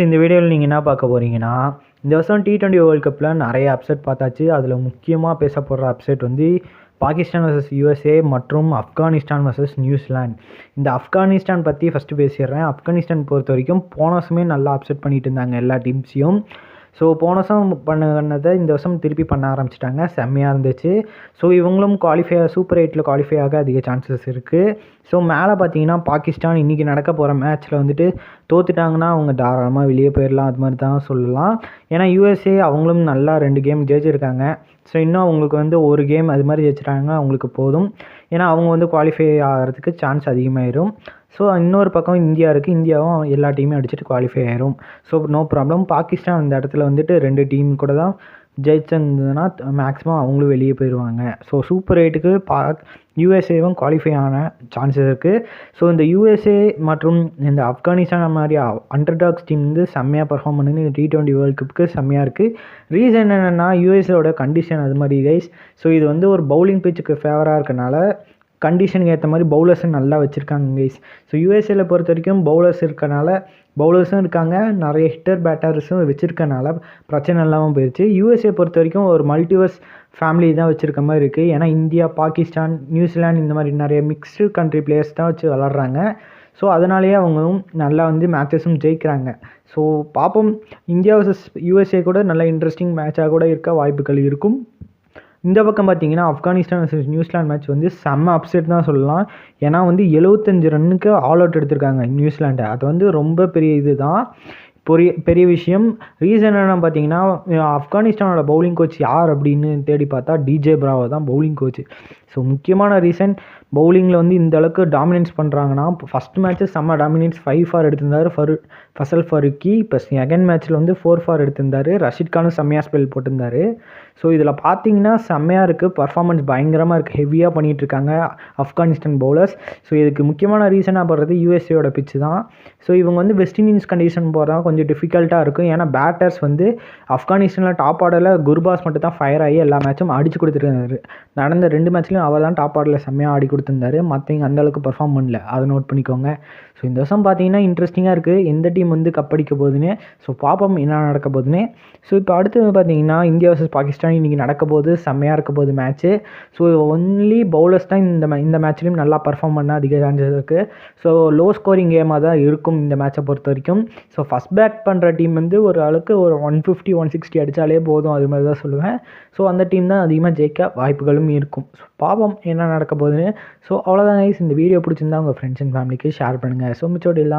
இந்த வீடியோவில் நீங்கள் என்ன பார்க்க போகிறீங்கன்னா, இந்த வருஷம் T20 வேர்ல்ட் கப்பில் நிறைய அப்செட் பார்த்தாச்சு. அதில் முக்கியமாக பேசப்படுற அப்செட் வந்து பாகிஸ்தான் வர்சஸ் USA மற்றும் ஆப்கானிஸ்தான் வர்சஸ் நியூசிலாந்து. இந்த ஆப்கானிஸ்தான் பற்றி ஃபஸ்ட்டு பேசிடுறேன். ஆப்கானிஸ்தான் பொறுத்த வரைக்கும் போன வருஷமே நல்லா அப்செட் பண்ணிட்டு இருந்தாங்க எல்லா டீம்ஸையும். ஸோ போன வருஷம் பண்ணதை இந்த வருஷம் திருப்பி பண்ண ஆரம்பிச்சிட்டாங்க. செம்மையாக இருந்துச்சு. ஸோ இவங்களும் சூப்பர் 8ல் குவாலிஃபை ஆக அதிக சான்சஸ் இருக்குது. ஸோ மேலே பார்த்தீங்கன்னா பாகிஸ்தான் இன்றைக்கி நடக்க போகிற மேட்ச்சில் வந்துட்டு தோத்துட்டாங்கன்னா அவங்க தாராளமாக வெளியே போயிடலாம். அது மாதிரி தான் சொல்லலாம். ஏன்னா USA அவங்களும் நல்லா 2 கேம் ஜெயிச்சிருக்காங்க. ஸோ இன்னும் அவங்களுக்கு வந்து ஒரு கேம் அது மாதிரி ஜெயிச்சிட்டாங்கன்னா அவங்களுக்கு போதும். ஏன்னா அவங்க வந்து குவாலிஃபை ஆகிறதுக்கு சான்ஸ் அதிகமாகிடும். ஸோ இன்னொரு பக்கம் இந்தியா இருக்குது. இந்தியாவும் எல்லா டீமையும் அடிச்சுட்டு குவாலிஃபை ஆயிரும். So no problem. பாகிஸ்தான் அந்த இடத்துல வந்துட்டு 2 டீம் கூட தான் ஜெயிச்சிருந்ததுன்னா மேக்ஸிமம் அவங்களும் வெளியே போயிடுவாங்க. ஸோ சூப்பர் 8க்கு USAவும் குவாலிஃபை ஆன சான்சஸ் இருக்குது. ஸோ இந்த USA மற்றும் இந்த ஆப்கானிஸ்தான் மாதிரி அண்டர்டாக்ஸ் டீம் வந்து செம்மையாக பர்ஃபார்ம் பண்ணுது. இந்த T20 வேர்ல்ட் கப்புக்கு செம்மையாக இருக்குது. ரீசன் என்னென்னா USAவோட கண்டிஷன் அது மாதிரி கைஸ். ஸோ இது வந்து ஒரு பவுலிங் பிச்சுக்கு ஃபேவராக இருக்கனால கண்டிஷனுக்கு ஏற்ற மாதிரி பவுலர்ஸும் நல்லா வச்சுருக்காங்க கைஸ். ஸோ USAல பொறுத்த வரைக்கும் பவுலர்ஸ் இருக்கனால பவுலர்ஸும் இருக்காங்க, நிறைய ஹிட்டர் பேட்டர்ஸும் வச்சுருக்கனால பிரச்சனை இல்லாமல் போயிடுச்சு. USA பொறுத்த வரைக்கும் ஒரு மல்டிவர்ஸ் ஃபேமிலி தான் வச்சுருக்க மாதிரி இருக்குது. ஏன்னா இந்தியா, பாகிஸ்தான், நியூசிலாந்து இந்த மாதிரி நிறைய மிக்ஸ்டு கண்ட்ரி பிளேயர்ஸ் தான் வச்சு விளாட்றாங்க. ஸோ அதனாலேயே அவங்களும் நல்லா வந்து மேட்சஸும் ஜெயிக்கிறாங்க. ஸோ பார்ப்போம். இந்தியா வர்சஸ் USA கூட நல்ல இன்ட்ரெஸ்டிங் மேட்சாக கூட இருக்க வாய்ப்புகள் இருக்கும். இந்த பக்கம் பார்த்தீங்கன்னா ஆப்கானிஸ்தான் வர்சஸ் நியூசிலாந்து மேட்ச் வந்து செம்ம அப்செட் தான் சொல்லலாம். ஏன்னா வந்து 75 ரன்னுக்கு ஆல் அவுட் எடுத்திருக்காங்க நியூசிலாண்டை. அது வந்து ரொம்ப பெரிய இது தான், பெரிய விஷயம். ரீசன் என்னென்னு பார்த்தீங்கன்னா ஆப்கானிஸ்தானோட பவுலிங் கோச் யார் அப்படின்னு தேடி பார்த்தா DJ பிராவோ தான் பவுலிங் கோச். ஸோ முக்கியமான ரீசன் பவுலிங்கில் வந்து இந்த அளவுக்கு டாமினன்ஸ் பண்ணுறாங்கன்னா, ஃபஸ்ட் மேட்ச்சு செம்ம டாமினன்ஸ் 5 ஃபார் எடுத்திருந்தார் ஃபசல் ஃபருக்கி. இப்போ செகண்ட் மேட்ச்சில் வந்து 4 ஃபார் எடுத்திருந்தார். ரஷீத் கானும் செம்மையாக ஸ்பெல் போட்டிருந்தார். ஸோ இதில் பார்த்தீங்கன்னா செம்மையாக இருக்குது. பர்ஃபார்மன்ஸ் பயங்கரமாக இருக்குது. ஹெவியாக பண்ணிகிட்ருக்காங்க ஆப்கானிஸ்தான் பவுலர்ஸ். ஸோ இதுக்கு முக்கியமான ரீசனாக போடுறது USAவோட பிச்சு தான். ஸோ இவங்க வந்து வெஸ்ட் இண்டீஸ் கண்டிஷன் போகிறதா கொஞ்சம் டிஃபிகல்ட்டாக இருக்கும். ஏன்னா பேட்டர்ஸ் வந்து ஆப்கானிஸ்தானில் டாப் ஆர்டரில் குர்பாஸ் மட்டும் தான் ஃபயர் ஆகி எல்லா மேட்சும் அடிச்சு கொடுத்துருக்காரு. நடந்த 2 மேட்ச்லையும் அவர் தான் டாப் ஆர்டரில் செம்மையாக ஆடி கொடுத்துருந்தாரு. மற்றவங்க அந்தளவுக்கு பர்ஃபார்ம் பண்ணல. அதை நோட் பண்ணிக்கோங்க. ஸோ இந்த வருஷம் பார்த்தீங்கன்னா இன்ட்ரெஸ்டிங்காக இருக்குது. எந்த டீம் வந்து கப்படிக்க போகுதுன்னு. ஸோ பார்ப்போம் என்ன நடக்க போகுதுன்னு. ஸோ இப்போ அடுத்து பார்த்தீங்கன்னா இந்தியா வர்சஸ் பாகிஸ்தான் இன்றைக்கி நடக்க போகுது. செம்மையாக இருக்க போகுது மேட்ச்சு. ஸோ ஒன்லி பவுலர்ஸ் தான் இந்த மேட்ச்லேயும் நல்லா பர்ஃபார்ம் பண்ண அதிக சான்சஸ் இருக்குது. ஸோ லோ ஸ்கோரிங் கேமாக தான் இருக்கும் இந்த மேட்சை பொறுத்த வரைக்கும். ஸோ ஃபஸ்ட் பேட் பண்ணுற டீம் வந்து ஒரு ஆளுக்கு ஒரு 150 160 அடித்தாலே போதும், அது மாதிரி தான் சொல்லுவேன். ஸோ அந்த டீம் தான் அதிகமாக ஜெயிக்க வாய்ப்புகளும் இருக்கும். ஸோ பார்ப்போம் என்ன நடக்க போகுதுன்னு. ஸோ அவ்வளோதான் கைஸ். இந்த வீடியோ பிடிச்சிருந்தா உங்கள் ஃப்ரெண்ட்ஸ் அண்ட் ஃபேமிலிக்கு ஷேர் பண்ணுங்கள். ஸோ மிச்சோடு எல்லாம்